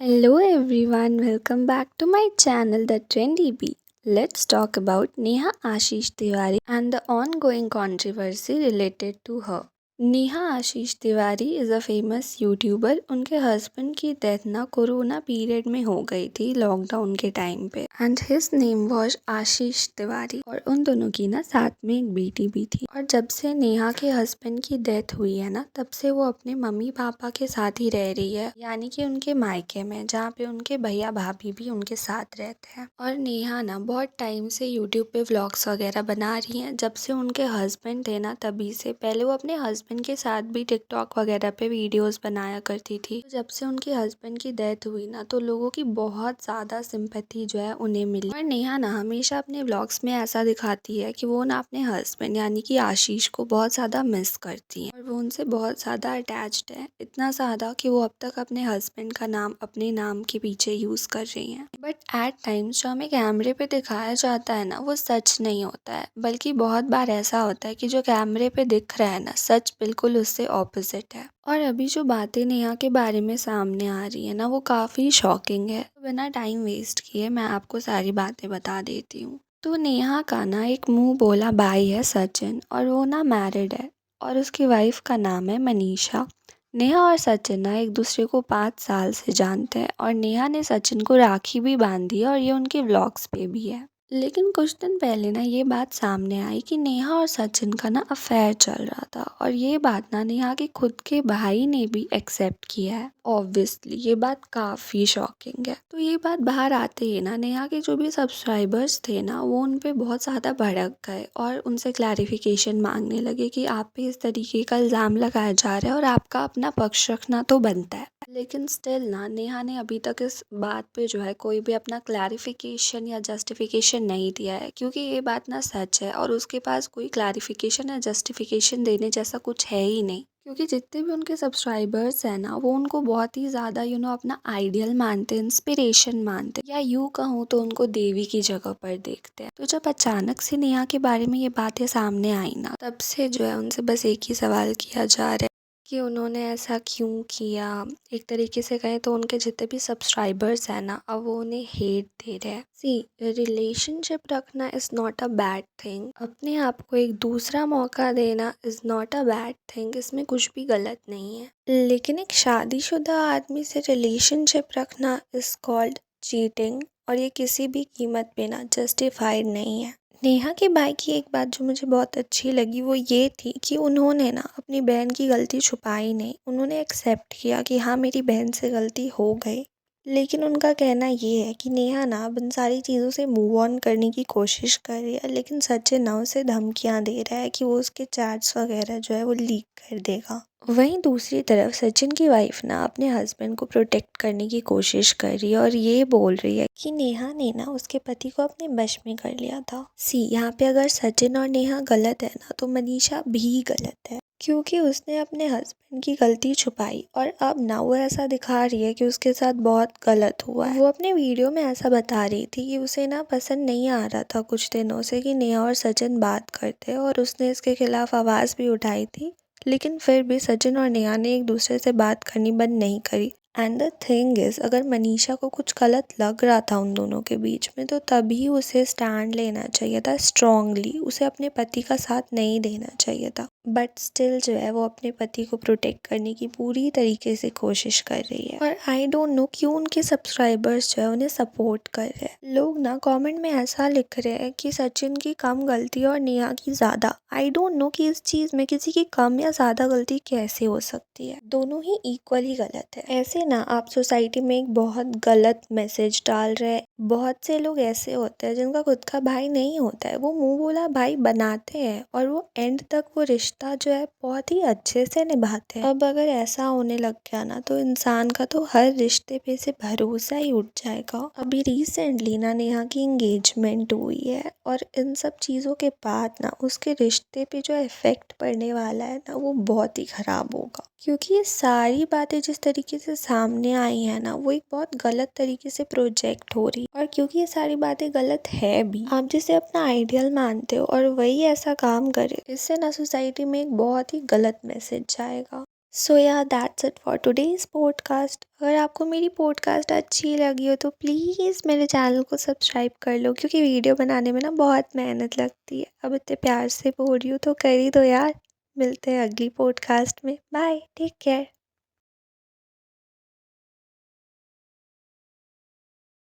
Hello everyone, welcome back to my channel The Trendy Bee. Let's talk about Neha Ashish Tiwari and the ongoing controversy related to her. Neha Ashish Tiwari is a famous YouTuber. उनके husband की death ना corona period में हो गई थी, lockdown के time पे, and his name was आशीष तिवारी। और उन दोनों की ना साथ में एक बेटी भी थी। और जब से नेहा के हस्बैंड की डेथ हुई है ना, तब से वो अपने मम्मी पापा के साथ ही रह रही है, यानी कि उनके मायके में, जहाँ पे उनके भैया भाभी भी उनके साथ रहते हैं। और नेहा ना बहुत टाइम से यूट्यूब पे व्लॉग्स वगैरह बना रही हैं। जब से उनके हस्बैंड थे ना, तभी से पहले वो अपने हस्बैंड के साथ भी टिकटॉक वगैरह पे वीडियोस बनाया करती थी। तो जब से उनके हस्बैंड की डेथ हुई ना, तो लोगों की बहुत ज़्यादा सिंपैथी जो है उन्हें मिली। और नेहा ना हमेशा अपने व्लॉग्स में ऐसा दिखाती है कि वो ना अपने हस्बैंड यानी कि आशीष को बहुत ज़्यादा मिस करती हैं और वो उनसे बहुत ज़्यादा अटैच्ड है। इतना ज़्यादा कि वो अब तक अपने हस्बैंड का नाम अपने नाम के पीछे यूज़ कर रही हैं। बट एट टाइम्स जो हमें कैमरे पे दिखाया जाता है ना, वो सच नहीं होता है। बल्कि बहुत बार ऐसा होता है कि जो कैमरे पे दिख रहा है ना, सच बिल्कुल उससे ऑपोजिट है। और अभी जो बातें नेहा के बारे में सामने आ रही है ना, वो काफ़ी शॉकिंग है। तो बिना टाइम वेस्ट किए मैं आपको सारी बातें बता देती हूँ। तो नेहा का ना एक मुंह बोला भाई है सचिन, और वो ना मैरिड है और उसकी वाइफ का नाम है मनीषा। नेहा और सचिन ना एक दूसरे को 5 साल से जानते हैं और नेहा ने सचिन को राखी भी बांधी है और ये उनके व्लॉग्स पे भी है। लेकिन कुछ दिन पहले ना ये बात सामने आई कि नेहा और सचिन का ना अफेयर चल रहा था, और ये बात ना नेहा के खुद के भाई ने भी एक्सेप्ट किया है। ऑब्वियसली ये बात काफ़ी शॉकिंग है। तो ये बात बाहर आते ही ना नेहा के जो भी सब्सक्राइबर्स थे ना, वो उन पे बहुत ज़्यादा भड़क गए और उनसे क्लैरिफिकेशन मांगने लगे कि आप पे इस तरीके का इल्ज़ाम लगाया जा रहा है और आपका अपना पक्ष रखना तो बनता है। लेकिन स्टिल ना नेहा ने अभी तक इस बात पे जो है कोई भी अपना क्लैरिफिकेशन या जस्टिफिकेशन नहीं दिया है, क्योंकि ये बात ना सच है और उसके पास कोई क्लैरिफिकेशन या जस्टिफिकेशन देने जैसा कुछ है ही नहीं। क्योंकि जितने भी उनके सब्सक्राइबर्स हैं ना, वो उनको बहुत ही ज़्यादा अपना आइडियल मानते हैं, इंस्पिरेशन मानते हैं, या यूँ कहूँ तो उनको देवी की जगह पर देखते हैं। तो जब अचानक से नेहा के बारे में ये बातें सामने आई ना, तब से जो है उनसे बस एक ही सवाल किया जा रहा है कि उन्होंने ऐसा क्यों किया। एक तरीके से कहें तो उनके जितने भी सब्सक्राइबर्स हैं ना, अब वो उन्हें हेट दे रहे हैं। सी, रिलेशनशिप रखना is not a bad thing. अपने आप को एक दूसरा मौका देना is not a bad thing, इसमें कुछ भी गलत नहीं है। लेकिन एक शादीशुदा आदमी से रिलेशनशिप रखना इज़ कॉल्ड चीटिंग, और ये किसी भी कीमत पे ना जस्टिफाइड नहीं है। नेहा के भाई की एक बात जो मुझे बहुत अच्छी लगी, वो ये थी कि उन्होंने ना अपनी बहन की गलती छुपाई नहीं। उन्होंने एक्सेप्ट किया कि हाँ, मेरी बहन से गलती हो गई। लेकिन उनका कहना ये है कि नेहा ना अब इन सारी चीज़ों से मूव ऑन करने की कोशिश कर रही है, लेकिन सचिन ना उसे धमकियाँ दे रहा है कि वो उसके चैट्स वगैरह जो है वो लीक कर देगा। वहीं दूसरी तरफ सचिन की वाइफ ना अपने हस्बैंड को प्रोटेक्ट करने की कोशिश कर रही है और ये बोल रही है कि नेहा ने ना उसके पति को अपने वश में कर लिया था। सी, यहाँ पे अगर सचिन और नेहा गलत है ना, तो मनीषा भी गलत है, क्योंकि उसने अपने हस्बैंड की गलती छुपाई और अब ना वो ऐसा दिखा रही है कि उसके साथ बहुत गलत हुआ है। वो अपने वीडियो में ऐसा बता रही थी कि उसे ना पसंद नहीं आ रहा था कुछ दिनों से कि नेहा और सचिन बात करते, और उसने इसके खिलाफ आवाज़ भी उठाई थी। लेकिन फिर भी सचिन और नेहा ने एक दूसरे से बात करनी बंद नहीं करी। एंड द थिंग इज़, अगर मनीषा को कुछ गलत लग रहा था उन दोनों के बीच में, तो तभी उसे स्टैंड लेना चाहिए था स्ट्रांगली। उसे अपने पति का साथ नहीं देना चाहिए था। बट स्टिल जो है वो अपने पति को प्रोटेक्ट करने की पूरी तरीके से कोशिश कर रही है। और आई डोंट नो क्यों उनके सब्सक्राइबर्स जो है उन्हें सपोर्ट कर रहे हैं। लोग ना कमेंट में ऐसा लिख रहे हैं कि सचिन की कम गलती और नेहा की ज़्यादा। आई डोंट नो कि इस चीज़ में किसी की कम या ज़्यादा गलती कैसे हो सकती है। दोनों ही इक्वल ही गलत है। ऐसे ना आप सोसाइटी में एक बहुत गलत मैसेज डाल रहे हैं। बहुत से लोग ऐसे होते हैं जिनका खुद का भाई नहीं होता है, वो मुंह बोला भाई बनाते हैं और वो एंड तक वो रिश्ता जो है बहुत ही अच्छे से निभाते हैं। अब अगर ऐसा होने लग गया ना, तो इंसान का तो हर रिश्ते पे से भरोसा ही उठ जाएगा। अभी रिसेंटली ना नेहा की एंगेजमेंट हुई है, और इन सब चीज़ों के बाद ना उसके रिश्ते पे जो इफेक्ट पड़ने वाला है ना, वो बहुत ही खराब होगा। क्योंकि ये सारी बातें जिस तरीके से सामने आई है ना, वो एक बहुत गलत तरीके से प्रोजेक्ट हो रही है। और क्योंकि ये सारी बातें गलत है भी, आप जिसे अपना आइडियल मानते हो और वही ऐसा काम करे, इससे ना सोसाइटी में एक बहुत ही गलत मैसेज जाएगा। सो या that's it for today's podcast. अगर आपको मेरी पॉडकास्ट अच्छी लगी हो तो प्लीज़ मेरे चैनल को सब्सक्राइब कर लो, क्योंकि वीडियो बनाने में ना बहुत मेहनत लगती है। अब इतने प्यार से बोल रही हूँ तो कर ही दो यार। मिलते हैं अगली पॉडकास्ट में। Bye, take care.